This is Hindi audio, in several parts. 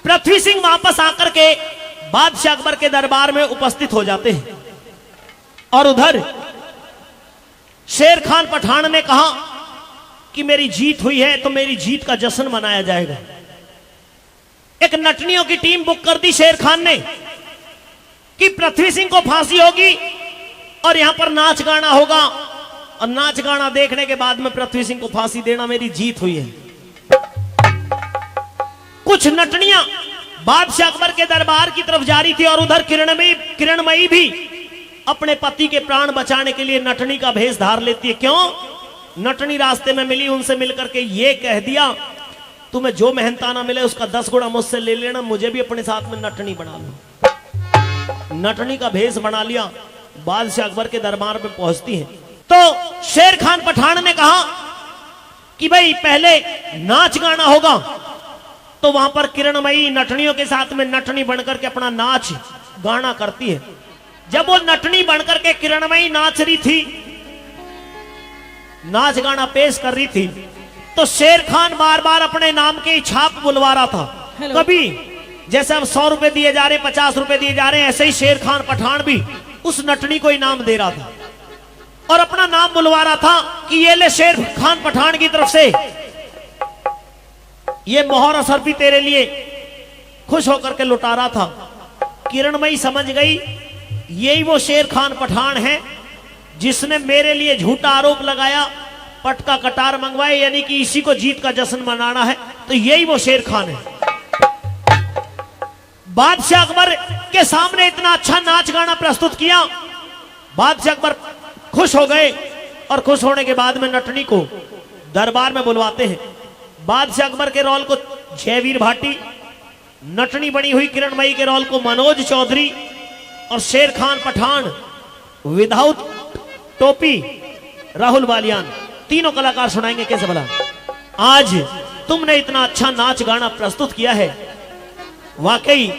पृथ्वी सिंह वापस आकर के बादशाह अकबर के दरबार में उपस्थित हो जाते हैं और उधर शेर खान पठान ने कहा कि मेरी जीत हुई है तो मेरी जीत का जश्न मनाया जाएगा। एक नटनियों की टीम बुक कर दी शेर खान ने कि पृथ्वी सिंह को फांसी होगी और यहां पर नाच गाना होगा और नाच गाना देखने के बाद में पृथ्वी सिंह को फांसी देना मेरी जीत हुई है। कुछ नटनियां बादशाह अकबर के दरबार की तरफ जा रही थी और उधर किरणमयी भी अपने पति के प्राण बचाने के लिए नटनी का भेष धार लेती है। क्यों? नटनी रास्ते में मिली, उनसे मिलकर के ये कह दिया तुम्हें जो मेहनताना मिले उसका 10 गुना मुझसे ले लेना, मुझे भी अपने साथ में नटनी बना लो। नटनी का भेष बना लिया, बादशाह अकबर के दरबार में पहुंचती है तो शेर खान पठान ने कहा कि भाई पहले नाच गाना होगा। तो वहां पर किरणमयी नटनियों के साथ में नटनी बनकर के अपना नाच गाना करती है। जब वो नटनी बनकर के किरणमयी नाच रही थी, नाच गाना पेश कर रही थी, तो शेर खान बार बार अपने नाम की छाप बुलवा रहा था। कभी जैसे अब 100 रुपए दिए जा रहे, 50 रुपए दिए जा रहे हैं, ऐसे ही शेर खान पठान भी उस नटनी को इनाम दे रहा था और अपना नाम बुलवा रहा था कि ये ले शेर खान पठान की तरफ से ये मोहर असर भी तेरे लिए, खुश होकर के लुटा रहा था। किरणमयी समझ गई यही वो शेर खान पठान है जिसने मेरे लिए झूठा आरोप लगाया, पटका कटार मंगवाए, यानी कि इसी को जीत का जश्न मनाना है, तो यही वो शेर खान है। बादशाह अकबर के सामने इतना अच्छा नाच गाना प्रस्तुत किया, बादशाह अकबर खुश हो गए और खुश होने के बाद में नटनी को दरबार में बुलवाते हैं। बादशाह अकबर के रोल को जयवीर भाटी, नटनी बनी हुई किरणमयी के रोल को मनोज चौधरी और शेर खान पठान विदाउट टोपी राहुल बालियान, तीनों कलाकार सुनाएंगे कैसे भला। आज तुमने इतना अच्छा नाच गाना प्रस्तुत किया है, वाकई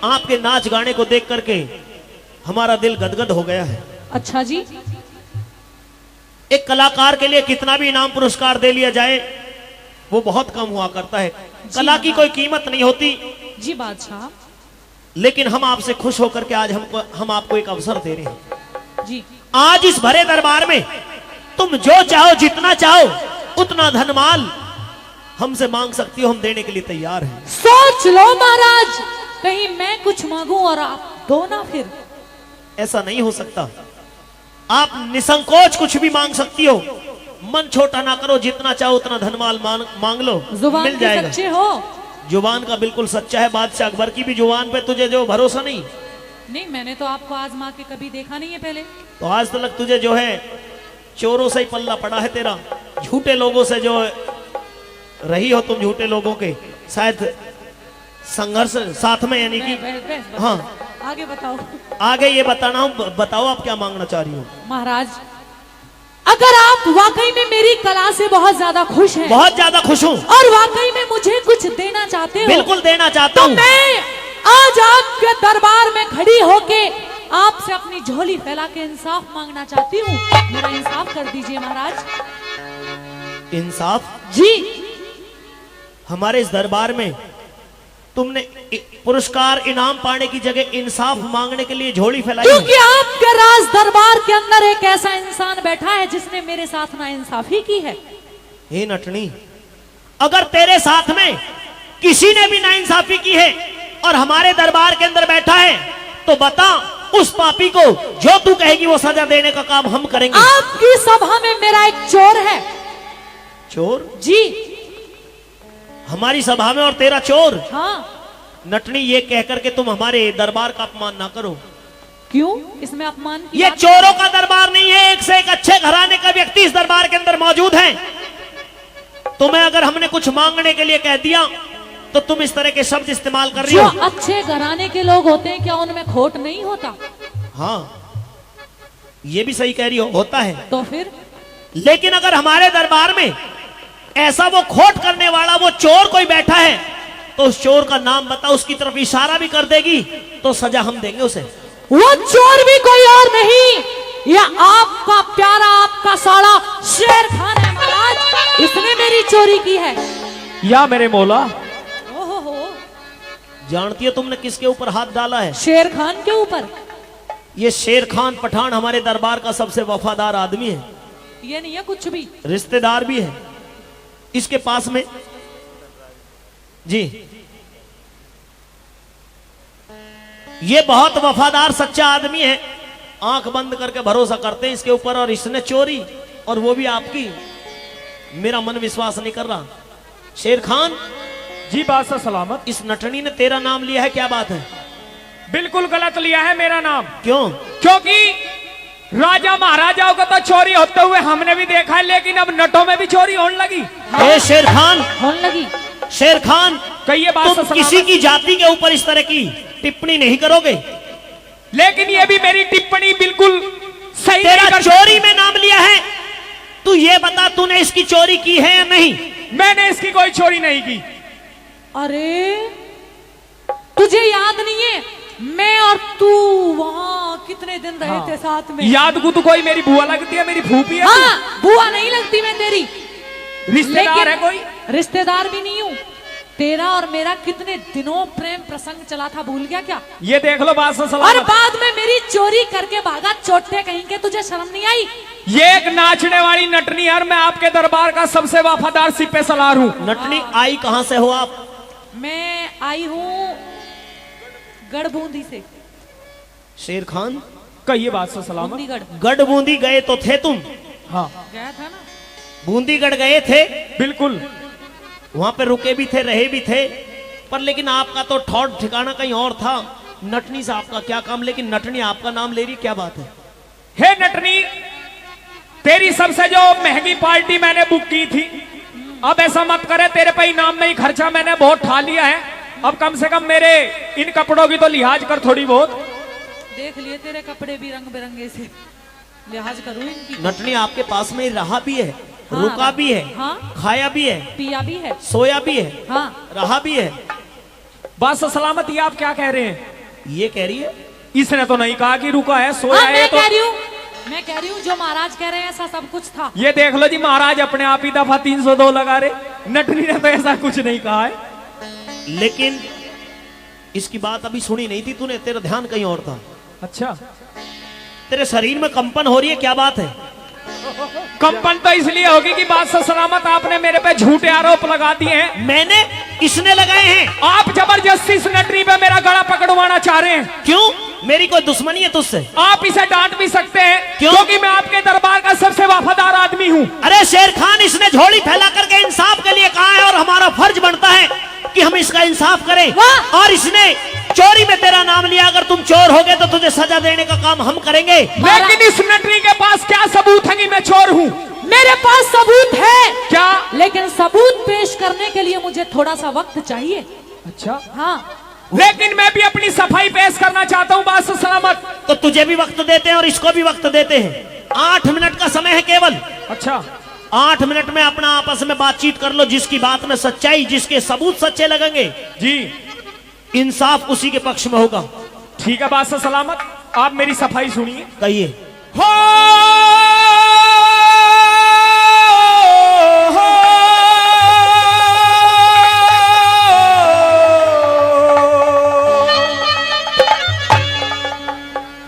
आपके नाच गाने को देख करके हमारा दिल गदगद हो गया है। अच्छा जी, एक कलाकार के लिए कितना भी इनाम पुरस्कार दे लिया जाए वो बहुत कम हुआ करता है। कला की कोई कीमत नहीं होती जी बादशाह, लेकिन हम आपसे खुश होकर के आज हम आपको एक अवसर दे रहे हैं जी। आज इस भरे दरबार में तुम जो चाहो, जितना चाहो उतना धनमाल हमसे मांग सकती हो, हम देने के लिए तैयार हैं। सोच लो महाराज, कहीं मैं कुछ मांगूं और आप दो ना। फिर ऐसा नहीं हो सकता, आप निसंकोच कुछ भी मांग सकती हो, मन छोटा ना करो, जितना चाहो उतना धनमाल मांग लो, मिल जाएगा। सच्चे हो? जुबान का बिल्कुल सच्चा है। बादशाह अकबर की भी जुबान पे तुझे जो भरोसा नहीं? नहीं, मैंने तो आपको आजमा के कभी देखा नहीं है पहले। तो आज तक तुझे जो है चोरों से ही पल्ला पड़ा है तेरा, झूठे लोगों से जो रही हो तुम, झूठे लोगों के शायद संघर्ष साथ में, यानी कि हाँ। आगे बताओ। आगे ये बताना हूँ, बताओ आप क्या मांगना चाह रही हो। महाराज, अगर आप वाकई में मेरी कला से बहुत ज्यादा खुश हैं, बहुत ज्यादा खुश हूँ, और वाकई में मुझे कुछ देना चाहते हो, बिल्कुल देना चाहता तो हूँ, मैं आज आपके दरबार में खड़ी होके आपसे अपनी झोली फैला के इंसाफ मांगना चाहती हूँ। मेरा इंसाफ कर दीजिए महाराज। इंसाफ? जी। हमारे इस दरबार में तुमने पुरस्कार इनाम पाने की जगह इंसाफ मांगने के लिए झोली फैलाई? क्योंकि आपके राज दरबार के अंदर एक ऐसा इंसान बैठा है जिसने मेरे साथ ना इंसाफी की है। हे नटनी, अगर तेरे साथ में किसी ने भी नाइंसाफी की है और हमारे दरबार के अंदर बैठा है तो बता, उस पापी को जो तू कहेगी वो सजा देने का काम हम करेंगे। आपकी सभा में मेरा एक चोर है। चोर? जी। हमारी सभा में और तेरा चोर? हाँ। नटनी, ये कहकर के तुम हमारे दरबार का अपमान ना करो। क्यों? इसमें अपमान की ये चोरों का दरबार नहीं है, एक से एक अच्छे घराने का व्यक्ति इस दरबार के अंदर मौजूद है। तुम्हें अगर हमने कुछ मांगने के लिए कह दिया तो तुम इस तरह के शब्द इस्तेमाल कर रही हो। जो अच्छे घराने के लोग होते हैं, क्या उनमें खोट नहीं होता? हाँ, ये भी सही कह रही हो, होता है। तो फिर? लेकिन अगर हमारे दरबार में ऐसा वो खोट करने वाला वो चोर कोई बैठा है तो उस चोर का नाम बता, उसकी तरफ इशारा भी कर देगी तो सजा हम देंगे उसे। वो चोर भी कोई और नहीं, या आपका प्यारा, आपका साला शेर खान है महाराज। इसने मेरी चोरी की है। या मेरे मौला, ओहो, जानती है तुमने किसके ऊपर हाथ डाला है? शेर खान के ऊपर। ये शेर खान पठान हमारे दरबार का सबसे वफादार आदमी है, ये नहीं है कुछ भी, रिश्तेदार भी है इसके पास में जी। ये बहुत वफादार सच्चा आदमी है, आंख बंद करके भरोसा करते हैं इसके ऊपर, और इसने चोरी, और वो भी आपकी। मेरा मन विश्वास नहीं कर रहा। शेर खान जी बादशाह सलामत। इस नटनी ने तेरा नाम लिया है, क्या बात है? बिल्कुल गलत लिया है मेरा नाम। क्यों? क्योंकि राजा महाराजाओं का तो चोरी होते हुए हमने भी देखा है, लेकिन अब नटों में भी चोरी होने लगी। ए शेर खान, होने लगी। शेर खान कहिए बादशाह तुम किसी की जाति के ऊपर इस तरह की टिप्पणी नहीं करोगे। लेकिन ये भी मेरी टिप्पणी बिल्कुल सही नहीं तेरा कर। चोरी में नाम लिया है, तू ये बता तूने इसकी चोरी की है या नहीं? मैंने इसकी कोई चोरी नहीं की। अरे तुझे याद नहीं है मैं और तू वहां कितने दिन रहे थे साथ में? याद को तो कोई मेरी बुआ लगती है, मेरी फूफी है। हाँ, बुआ नहीं लगती मैं तेरी, रिश्तेदार है कोई? रिश्तेदार भी नहीं हूँ। तेरा और मेरा कितने दिनों प्रेम प्रसंग चला था, भूल गया क्या? ये देख लो बादशाह और सलामत। बाद में मेरी चोरी करके भागा, चोटे कहीं के, तुझे शर्म नहीं आई? ये एक नाचने वाली नटनी है, मैं आपके दरबार का सबसे वफादार सिपे सलार हूँ। नटनी आई कहां से हो आप? मैं आई हूँ गढ़बूंदी से। शेर खान कहिए बादशाह सलामत। बूंदीगढ़ गढ़ बूंदी गए तो थे तुम? हाँ गया था ना। बूंदीगढ़ गए थे, बिल्कुल। वहां पे रुके भी थे, रहे भी थे, पर लेकिन आपका तो ठौर ठिकाना कहीं और था। नटनी से आपका क्या काम? लेकिन नटनी आपका नाम ले रही, क्या बात है? हे नटनी, तेरी सबसे जो महंगी पार्टी मैंने बुक की थी, अब ऐसा मत करे, तेरे पे इनाम में ही खर्चा मैंने बहुत ठा लिया है। अब कम से कम मेरे इन कपड़ों की तो लिहाज कर थोड़ी बहुत। देख लिए तेरे कपड़े भी रंग बिरंगे से, लिहाज करूं इनकी। नटनी आपके पास में रहा भी है, हाँ, रुका भी है, हाँ, खाया भी है, पिया भी है, सोया भी है, हाँ। रहा भी है। बादशाह सलामत, ये आप क्या कह रहे हैं? ये कह रही है इसने तो नहीं कहा कि रुका है, सोया हाँ, है। तो मैं कह रही हूँ जो महाराज कह रहे हैं ऐसा सब कुछ था। ये देख लो जी, महाराज अपने आप ही दफा 302 लगा रहे। नटनी ने तो ऐसा कुछ नहीं कहा है। लेकिन इसकी बात अभी सुनी नहीं थी तूने, तेरा ध्यान कहीं और था। अच्छा, तेरे शरीर में कंपन हो रही है, क्या बात है? कंपन तो इसलिए होगी कि बादशाह सलामत आपने मेरे पे झूठे आरोप लगा दिए हैं। मैंने? इसने लगाए हैं। आप जबरदस्ती इस नटनी पे मेरा गला पकड़वाना चाह रहे हैं। क्यों? मेरी कोई दुश्मनी है तुझसे? आप इसे डांट भी सकते हैं, क्यों? क्योंकि मैं आपके दरबार का सबसे वफादार आदमी हूँ। अरे शेर खान, इसने झोली फैला करके इंसाफ के लिए कहा है, और हमारा फर्ज बनता है कि हम इसका इंसाफ करें। वाह! और इसने चोरी में तेरा नाम लिया, अगर तुम चोर होगे तो तुझे सजा देने का काम हम करेंगे। लेकिन इस नटनी के पास क्या सबूत है कि मैं चोर हूँ? मेरे पास सबूत है। क्या? लेकिन सबूत पेश करने के लिए मुझे थोड़ा सा वक्त चाहिए। अच्छा, हाँ, लेकिन मैं भी अपनी सफाई पेश करना चाहता हूँ बादशाह सलामत। तो तुझे भी वक्त देते हैं और इसको भी वक्त देते हैं। 8 मिनट का समय है केवल। अच्छा, 8 मिनट में अपना आपस में बातचीत कर लो, जिसकी बात में सच्चाई, जिसके सबूत सच्चे लगेंगे, जी इंसाफ उसी के पक्ष में होगा। ठीक है बादशाह सलामत, आप मेरी सफाई सुनिए। कहिए।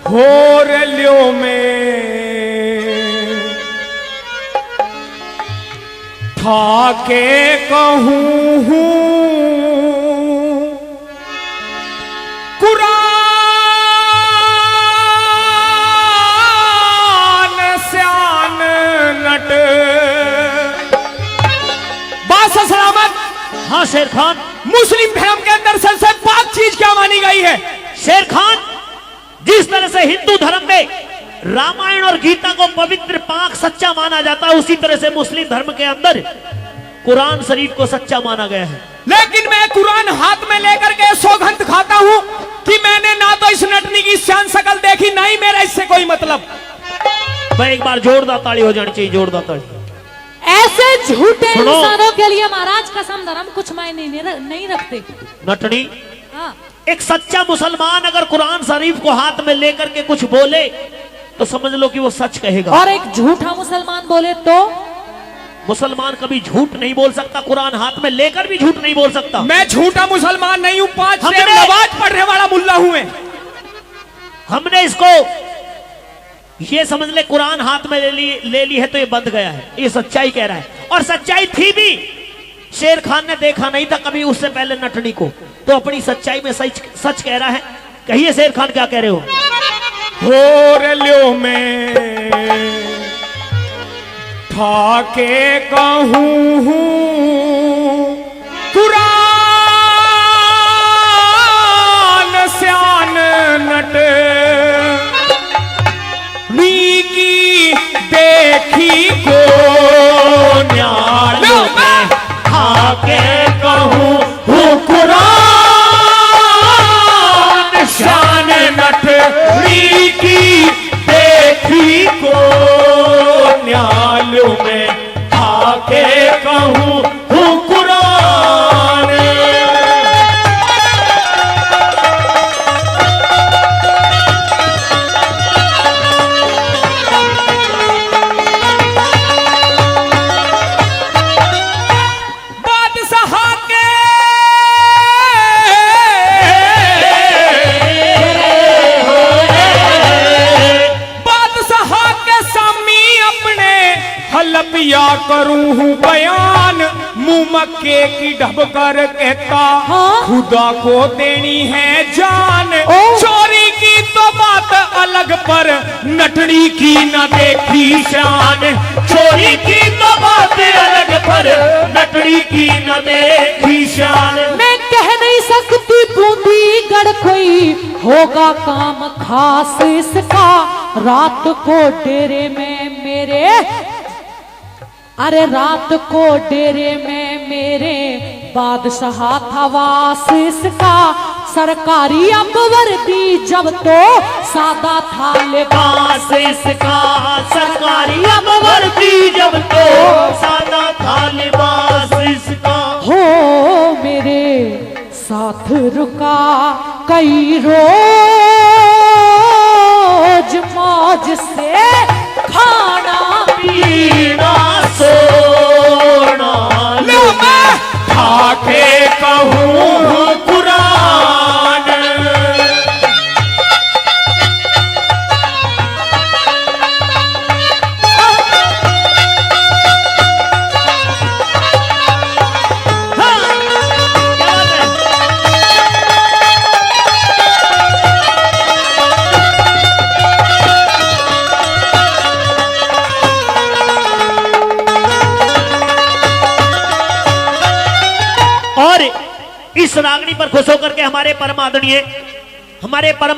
हो लियो में था के कहूँ कुरान श्यान नट। बादशाह सलामत। हाँ शेर खान। मुस्लिम धर्म के अंदर सबसे पाक चीज क्या मानी गई है? शेर खान, जिस तरह से हिंदू धर्म में रामायण और गीता को पवित्र, पाक, सच्चा माना जाता है, उसी तरह से मुस्लिम धर्म के अंदर कुरान शरीफ को सच्चा माना गया है। लेकिन मैं कुरान हाथ में लेकर के सौगंध खाता हूं कि मैंने ना तो इस नटनी की शान शकल देखी, ना ही मेरा इससे कोई मतलब। भाई एक बार जोरदार ताली हो जानी चाहिए, जोरदार ताली। ऐसे झूठे इंसानों के लिए महाराज कसम धर्म कुछ मायने नहीं रखते। नटनी, हाँ, एक सच्चा मुसलमान अगर कुरान शरीफ को हाथ में लेकर के कुछ बोले तो समझ लो कि वो सच कहेगा। और एक झूठा मुसलमान बोले तो? मुसलमान कभी झूठ नहीं बोल सकता, कुरान हाथ में लेकर भी झूठ नहीं बोल सकता। मैं झूठा मुसलमान नहीं हूँ। 5 हमने हुए। हमने इसको ये समझ ले कुरान हाथ में ले ली है तो ये बंध गया है, ये सच्चाई कह रहा है। और सच्चाई थी भी, शेर खान ने देखा नहीं था कभी उससे पहले नटनी को, तो अपनी सच्चाई में सच कह रहा है। कहिए शेर खान क्या कह रहे हो? ल्यो में ठाके कहूं कुरान स्यान नट नी की देखी को न्यालो में ठाके कहूं कुरान स्यान नट नी की देखी को न्यालो में आके कहूं कुरान। बादशाह के हलपिया करूं हूं बयान, मुंह मक्के की ढब कर कहता खुदा को देनी है जान। चोरी की तो बात अलग पर नटनी की न देखी शान। चोरी की तो बात अलग पर नटनी की न देखी शान। मैं कह नहीं सकती बूंदी गढ़ कोई होगा काम खास इसका, रात को डेरे में मेरे, अरे रात को डेरे में मेरे बादशाह था वास इसका। सरकारी अब वर्दी जब तो सादा था लिबास इसका। सरकारी अब वर्दी जब तो सादा था लिबास इसका। हो मेरे साथ रुका कई रोज मौज से खाना पीना सोना लो मैं ठाके कहूं कुरान। इस रागनी पर खुश होकर के हमारे परम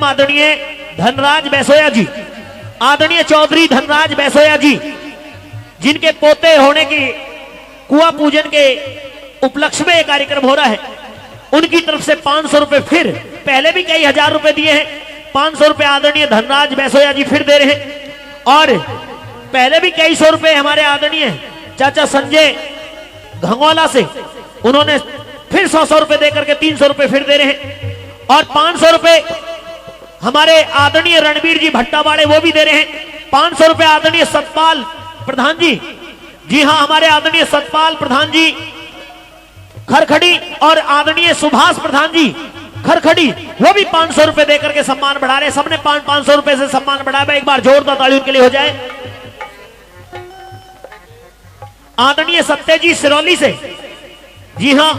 आदरणीय धनराज बैसोया जी, आदरणीय चौधरी धनराज बैसोया जी, जिनके पोते होने की कुआ पूजन के उपलक्ष्य में एक कार्यक्रम हो रहा है, उनकी तरफ से 500 रुपए फिर, पहले भी कई हजार रुपए दिए हैं, 500 रुपए आदरणीय धनराज बैसोया जी फिर दे रहे हैं। और पहले भी कई सौ रुपए हमारे आदरणीय चाचा संजय घंगोला से उन्होंने फिर 100 रुपए देकर के 300 रुपए फिर दे रहे हैं। और 500 रुपए हमारे आदरणीय रणवीर जी भट्टावाड़े वो भी दे रहे हैं। 500 रुपए आदरणीय सतपाल प्रधान जी, जी हां हमारे आदरणीय सतपाल प्रधान जी खरखड़ी और आदरणीय सुभाष प्रधान जी खरखड़ी वो भी 500 रुपए देकर के सम्मान बढ़ा रहे हैं। सबने 500 रुपए से सम्मान बढ़ाया। एक बार जोरदार ताली उनके लिए हो जाए। आदरणीय सत्यजी सिरौली से, जी हां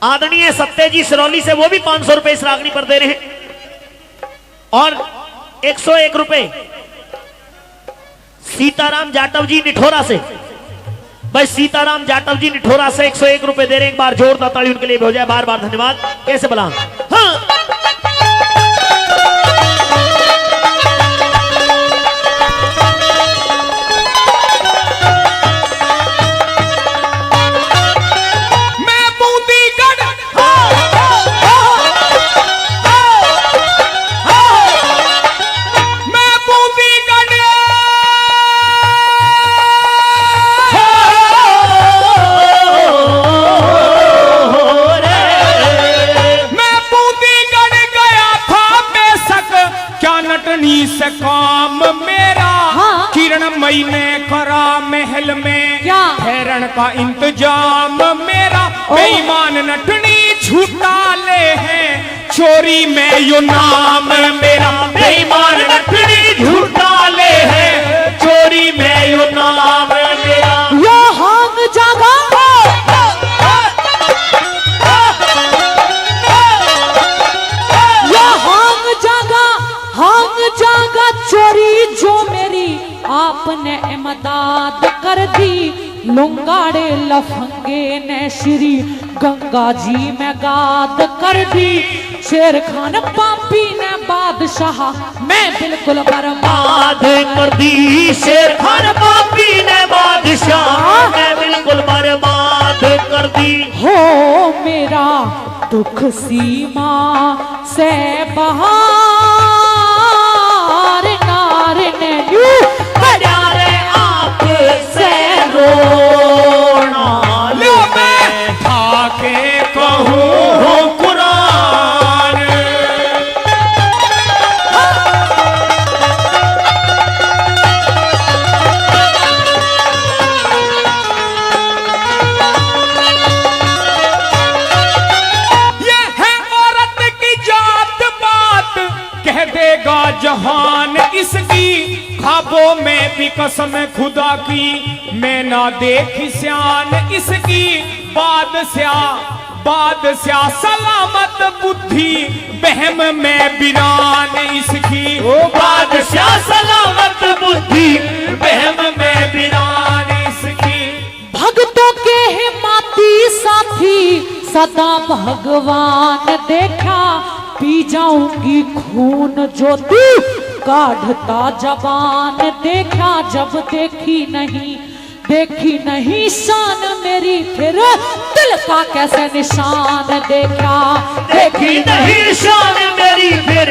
आदरणीय सत्यजी सिरौली से वो भी 500 रुपए इस रागनी पर दे रहे हैं। और 101 रुपए सीताराम जाटव जी निठोरा से, भाई सीताराम जाटव जी निठोरा से 101 रुपए दे रहे हैं। एक बार जोरदार ताली उनके लिए भी हो जाए। बार बार धन्यवाद। कैसे बला हाँ से काम मेरा किरण मई ने करा महल में ठहरन का इंतजाम मेरा। बेईमान नटनी झूठा ले हैं चोरी में यो नाम मेरा बेईमान नटनी झूठ डाले है, चोरी में यो नाम मेरा। यो हांग जागा यो हांग जागा चोरी जो मेरी आपने इमदाद कर दी। लुंगाड़े लफंगे ने श्री गंगा जी में गाद कर दी। शेर खान पापी ने बादशाह मैं बिल्कुल बर्बाद कर दी। शेर खान पापी ने बादशाह मैं बिल्कुल बर्बाद कर दी। हो मेरा दुख सीमा से बाहर नार ने यूं प्यारे आप से रोना लो मैं ठाके कहूँ कुरान। ये है औरत की जात बात कह देगा जहान इसकी। ख्वाबों में भी कसम खुदा की मैं ना देखी शान इसकी। बादशाह सलामत बुद्धि बहम में बिरान इसकी। बादशाह सलामत बुद्धि बहम में बिरान इसकी। भक्तों के हिमाती साथी सदा भगवान देखा। पी जाऊंगी खून जो तू काढ़ता जबान देखा। जब देखी नहीं शान मेरी फिर दिल का कैसे निशान देखा। देखी नहीं शान मेरी फिर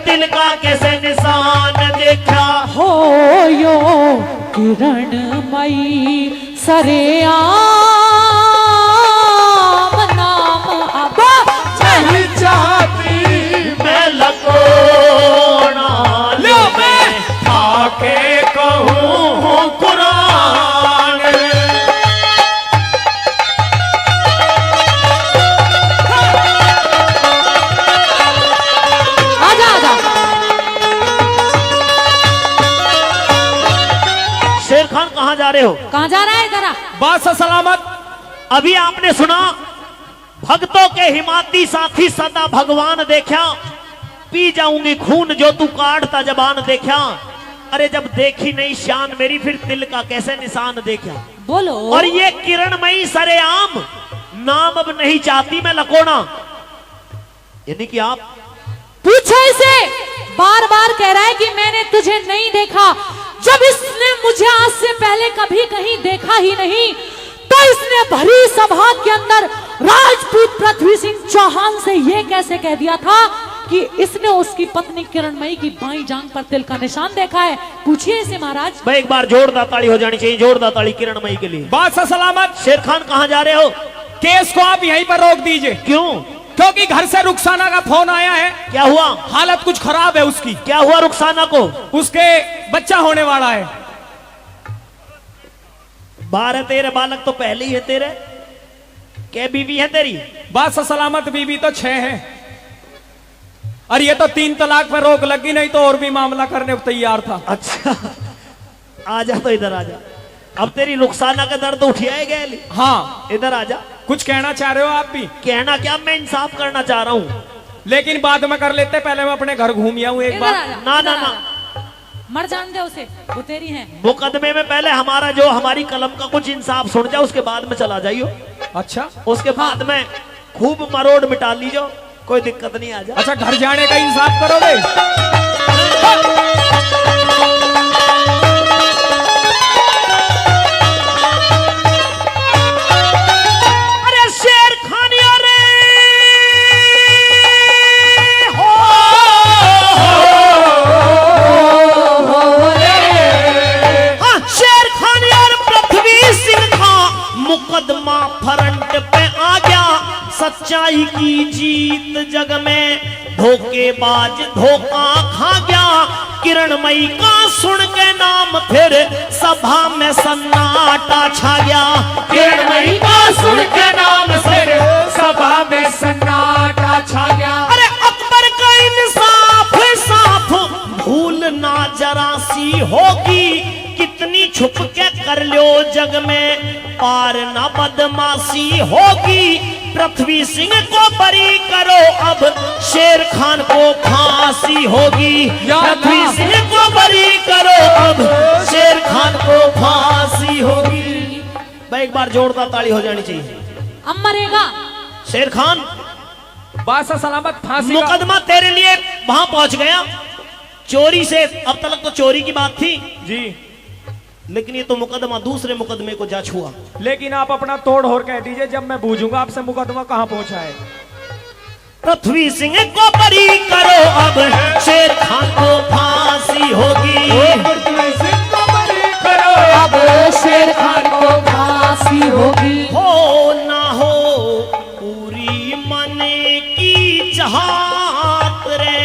दिल का कैसे निशान देखा। हो यो किरणमयी सरेआम नाम अब नहीं चाहती मैं लगोना लो मैं आके कहूँ कुरान। आजा शेर खान कहाँ जा रहे हो? कहाँ जा रहा है जरा? बादशाह सलामत। अभी आपने सुना भक्तों के हिमाती साथी सदा भगवान देखा। पी जाऊंगी खून जो तू काढ़ता जबान देखा। अरे जब देखी नहीं शान मेरी फिर दिल का कैसे निशान देखा। बोलो। और ये किरणमयी सरेआम नाम अब नहीं चाहती मैं लकोना। यानी कि आप पूछो इसे, बार बार कह रहा है कि मैंने तुझे नहीं देखा। जब इसने मुझे आज से पहले कभी कहीं देखा ही नहीं तो इसने भरी सभा के अंदर राजपूत पृथ्वी सिंह चौहान से यह कैसे कह दिया था कि इसने उसकी पत्नी किरणमयी की बाईं जांग पर तिल का निशान देखा है? पूछिए इसे महाराज। भाई एक बार जोरदार ताली हो जानी चाहिए, जोरदार ताली किरणमयी के लिए। बादशाह सलामत। शेर खान कहाँ जा रहे हो? केस को आप यहीं पर रोक दीजिए। क्यों? क्योंकि घर से रुखसाना का फोन आया है। क्या हुआ? हालत कुछ खराब है उसकी। क्या हुआ रुखसाना को? उसके बच्चा होने वाला है। 12 तेरे बालक तो पहले ही है तेरे। क्या बीवी है तेरी? बादशाह सलामत बीवी तो 6 है। और ये तो 3 तलाक पर रोक लगी, नहीं तो और भी मामला करने को तैयार था। अच्छा आजा तो इधर आजा। अब तेरी रुखसाना का दर्द उठिया है गैली। हाँ, इधर आजा। कुछ कहना चाह रहे हो आप भी? कहना क्या, मैं इंसाफ करना चाह रहा हूँ। लेकिन बाद में कर लेते, पहले मैं अपने घर घूम आऊं एक बार। ना ना ना, मर जान दे उसे, वो तेरी है। मुकदमे में पहले हमारा जो हमारी कलम का कुछ इंसाफ सुन जाओ, उसके बाद में चला जाइयो। अच्छा, उसके बाद में खूब मरोड़ मिटा लीजो, कोई दिक्कत नहीं। आ जा। अच्छा, घर जाने का इंसाफ करोगे? अरे शेर खानी अरे हो हाँ, शेर खानी और पृथ्वी सिंह का मुकदमा फ्रंट पे आ गया। सच्चाई की जीत जग में धोखेबाज धोखा खा गया। किरणमयी का सुन के नाम फिर सभा में सन्नाटा छा गया। किरणमयी का सुन के नाम फिर सभा में सन्नाटा छा गया। अरे अब होगी, कितनी छुप के कर लो जग में पार ना बदमाशी होगी। पृथ्वी सिंह को बरी करो अब शेर खान को फांसी होगी। पृथ्वी सिंह को बरी करो अब शेर खान को फांसी होगी। भाई एक बार जोरदार ताली हो जानी चाहिए। अब मरेगा शेर खान, बादशाह सलामत फांसी का मुकदमा तेरे लिए वहां पहुंच गया। चोरी से अब तक तो चोरी की बात थी जी, लेकिन ये तो मुकदमा दूसरे मुकदमे को जा छुआ। लेकिन आप अपना तोड़ होड़ कह दीजिए, जब मैं बूझूंगा आपसे मुकदमा कहां पहुंचा है। पृथ्वी सिंह को बरी करो अब शेर खान को फांसी होगी। पृथ्वी सिंह को बरी करो अब शेर खान को फांसी होगी। हो ना हो पूरी मन की चाहत रे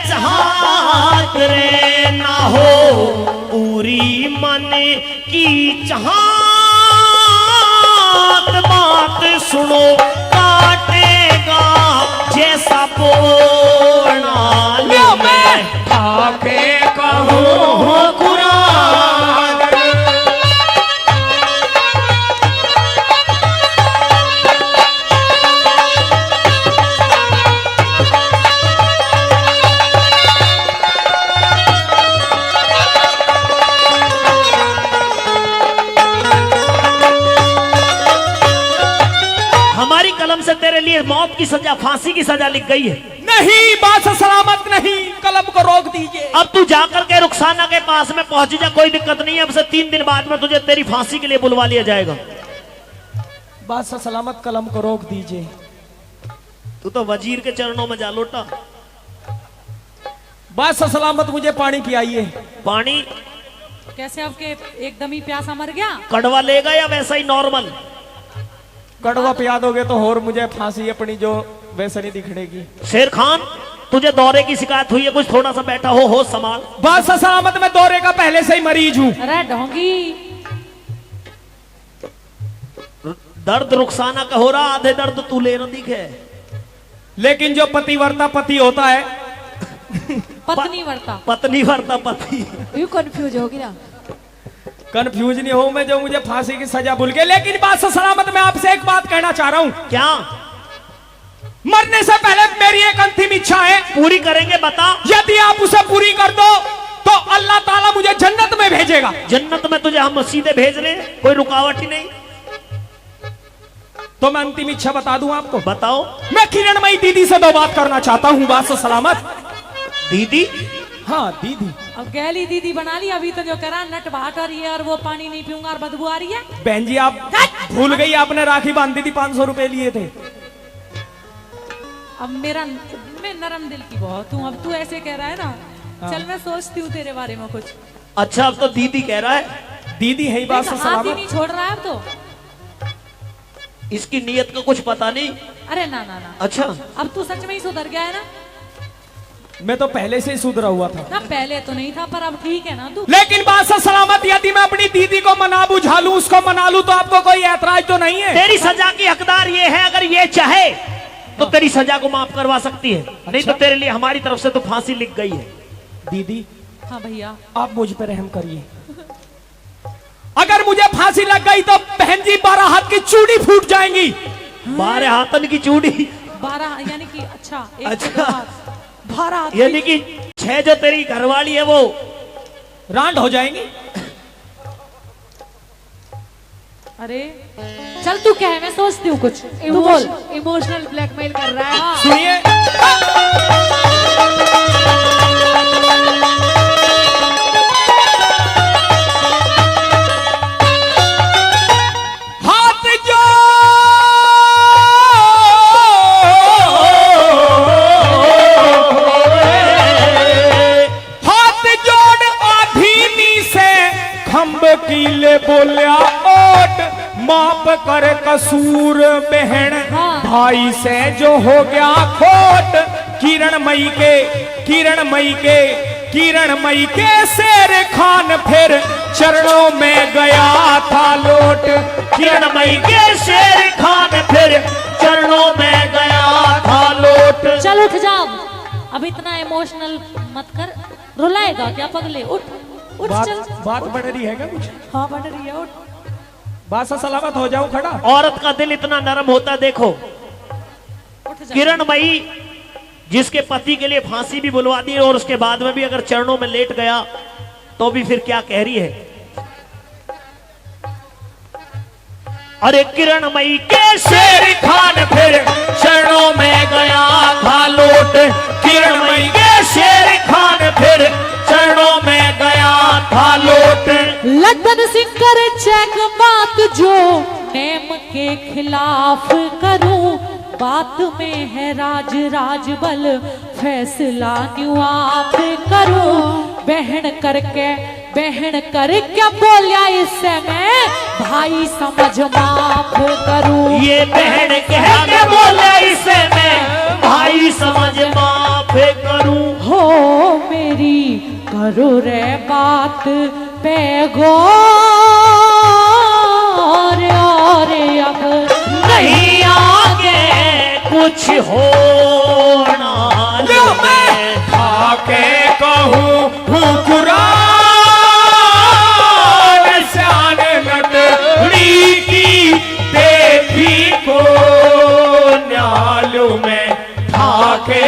चाहत रे, ना हो पूरी मन की चाहत, बात सुनो काटेगा जैसा पोना लो मैं आके कहूं कुरान। हमारी कलम से तेरे लिए मौत की सजा, फांसी की सजा लिख गई है। नहीं, बादशाह सलामत नहीं, कलम को रोक दीजिए। अब तू जाकर के रुखसाना के पास में पहुंच जा, कोई दिक्कत नहीं है। अब से 3 दिन बाद में तुझे तेरी फांसी के लिए बुलवा लिया जाएगा। बादशाह सलामत कलम को रोक दीजिए। तू तो वजीर के चरणों में जा लोटा। बादशाह सलामत मुझे पानी पिलाइए। पानी कैसे आपके एकदम ही प्यासा मर गया? कड़वा लेगा या वैसा ही नॉर्मल? कड़वा पिया दोगे तो और मुझे फांसी अपनी जो वैसे नहीं दिखड़ेगी। शेर खान, तुझे दौरे की शिकायत हुई है, कुछ थोड़ा सा बैठा हो, होश संभाल। बादशाह सलामत मैं दौरे का पहले से ही मरीज हूँ। अरे ढोंगी, दर्द रुखसाना का हो रहा, आधे दर्द तू ले न दिखे। लेकिन जो पतिवर्ता पति होता है, पत्नी वर्ता, पत्नी वर्ता पति। यू कंफ्यूज होगी ना। कंफ्यूज नहीं हो मैं, जो मुझे फांसी की सजा भूल गए। लेकिन बादशाह सलामत मैं आपसे एक बात कहना चाह रहा हूँ। क्या? मरने से पहले मेरी एक अंतिम इच्छा है। पूरी करेंगे, बता। यदि आप उसे पूरी कर दो तो अल्लाह ताला मुझे जन्नत में भेजेगा। जन्नत में तुझे हम सीधे भेज रहे हैं, कोई रुकावट ही नहीं। तो मैं अंतिम इच्छा बता दूं आपको। बताओ। मैं किरणमयी दीदी से 2 बात करना चाहता हूँ बादशाह सलामत। दीदी? हाँ दीदी। अब गैली दीदी बना ली। अभी तो जो करा नट भाट और ये और वो पानी नहीं पीऊंगा और बदबू आ रही है। बहन जी आप भूल गई, आपने राखी बांधी थी, 500 रुपए लिए थे। अब मैं नरम दिल की बहुत हूँ। अब तू ऐसे कह रहा है ना, चल मैं सोचती हूँ तेरे बारे में कुछ। अच्छा, अब तो दीदी कह रहा है। दीदी है ही बादशाह हाथ ही सलामत। नहीं छोड़ रहा है अब तो। इसकी नीयत का कुछ पता नहीं। अरे ना ना ना। अच्छा, अब तू सच में ही सुधर गया है ना? मैं तो पहले से ही सुधरा हुआ था ना। पहले तो नहीं था, पर अब ठीक है ना तू? लेकिन बादशाह सलामत यदि मैं अपनी दीदी को मना बुझा लूं, उसको मना लूं, तो आपको कोई ऐतराज तो नहीं है? तेरी सजा की हकदार ये है, अगर ये चाहे तो तेरी सजा को माफ करवा सकती है। नहीं तो तेरे लिए हमारी तरफ से तो फांसी लिख गई है। दीदी हाँ भैया, आप मुझ पे रहम करिए। अगर मुझे फांसी लग गई तो बहन जी 12 हाथ की चूड़ी फूट जाएंगी। 12 हाथन की चूड़ी? 12 यानी कि अच्छा, एक अच्छा, 12 यानी कि 6 जो तेरी घरवाली है वो रांड हो जाएंगी। अरे चल तू क्या है, मैं सोचती हूँ कुछ। तू बोल। इमोशनल ब्लैकमेल कर रहा है। हाँ। सुनिए, हाथ जो हाथ जोड़ आधीनी से खम्ब कीले बोलिया ओट, माप कर कसूर बहन भाई से जो हो गया खोट। किरणमयी के शेर खान फिर चरणों में गया था लोट। किरणमयी के शेर खान फिर चरणों में गया था लोट। चल उठ जाओ, अब इतना इमोशनल मत कर। रुलाएगा क्या पगले? उठ उठ चल। बात बढ़ रही है क्या कुछ? हाँ बढ़ रही है, उठ। बासा सलामत हो जाऊं खड़ा। औरत का दिल इतना नरम होता, देखो उठ जा। किरणमयी जिसके पति के लिए फांसी भी बुलवा दी और उसके बाद में भी अगर चरणों में लेट गया तो भी फिर क्या कह रही है? अरे किरणमयी के शेर खान फिर चरणों में गया था लौट, किरणमयी के शेर खान फिर चरणों में गया था लौट। लखन सिंह कर चेक बात जो नेम के खिलाफ करूं, बात में है राज राज बल फैसला न्यू आप करूं। बहन करके बोलिया इससे मैं भाई समझ माफ करूं। ये बहन कह के बोले इसे मैं भाई समझ माफ करूं। हो मेरी करो रे बात पे गौर, और अब नहीं आगे कुछ होना लो मैं आके कहूँ कुरान शान लकड़ी की देखी को न्यालू में ठाके